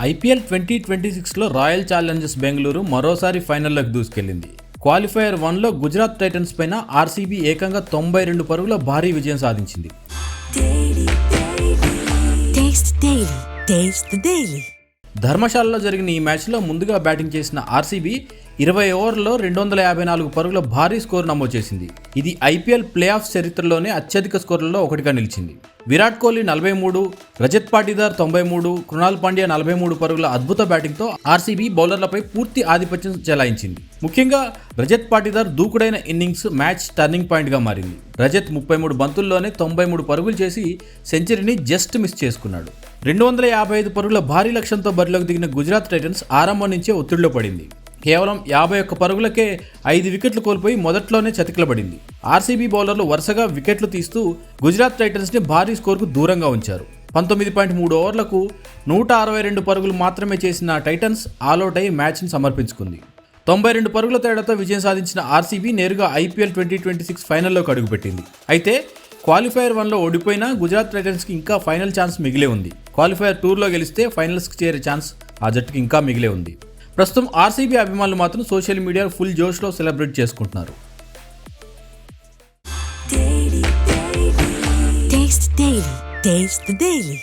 IPL 2026లో royal Challengers Bengaluru మరోసారి ఫైనల్లోకి దూసుకెళ్లింది. Qualifier 1లో Gujarat Titans పైన ఆర్సీబీ ఏకంగా 92 పరుగుల భారీ విజయం సాధించింది. ధర్మశాలలో జరిగిన ఈ మ్యాచ్లో ముందుగా బ్యాటింగ్ చేసిన ఆర్సీబీ 20 ఓవర్లలో 254 పరుగుల భారీ స్కోరు నమోదు చేసింది. ఇది ఐపీఎల్ ప్లే ఆఫ్ చరిత్రలోనే అత్యధిక స్కోర్లలో ఒకటిగా నిలిచింది. విరాట్ కోహ్లీ 43, రజత్ పాటీదార్ 93, కృణాల్ పాండ్యా 43 పరుగుల అద్భుత బ్యాటింగ్తో ఆర్సీబీ బౌలర్లపై పూర్తి ఆధిపత్యం చెలాయించింది. ముఖ్యంగా రజత్ పాటీదార్ దూకుడైన ఇన్నింగ్స్ మ్యాచ్ టర్నింగ్ పాయింట్గా మారింది. రజత్ 33 బంతుల్లోనే 93 పరుగులు చేసి సెంచరీని జస్ట్ మిస్ చేసుకున్నాడు. 255 పరుగుల భారీ లక్ష్యంతో బరిలోకి దిగిన గుజరాత్ టైటన్స్ ఆరంభం నుంచే ఒత్తిడిలో పడింది. కేవలం 51 పరుగులకే 5 వికెట్లు కోల్పోయి మొదట్లోనే చతికిలబడింది. ఆర్సీబీ బౌలర్లు వరుసగా వికెట్లు తీస్తూ గుజరాత్ టైటన్స్ని భారీ స్కోర్కు దూరంగా ఉంచారు. 19.3 ఓవర్లకు 162 పరుగులు మాత్రమే చేసిన టైటన్స్ ఆల్అవుట్ అయి మ్యాచ్ని సమర్పించుకుంది. 92 పరుగుల తేడాతో విజయం సాధించిన ఆర్సీబీ నేరుగా ఐపీఎల్ 2026 ఫైనల్లోకి అడుగుపెట్టింది. అయితే క్వాలిఫైయర్ 1లో ఓడిపోయినా గుజరాత్ టైటన్స్కి ఇంకా ఫైనల్ ఛాన్స్ మిగిలే ఉంది. క్వాలిఫైయర్ 2లో గెలిస్తే ఫైనల్స్కి చేరే ఛాన్స్ ఆ జట్టుకి ఇంకా మిగిలే ఉంది. ప్రస్తుతం ఆర్సీబీ అభిమానులు మాత్రం సోషల్ మీడియాలో ఫుల్ జోష్లో సెలబ్రేట్ చేసుకుంటున్నారు. Taste the Daily.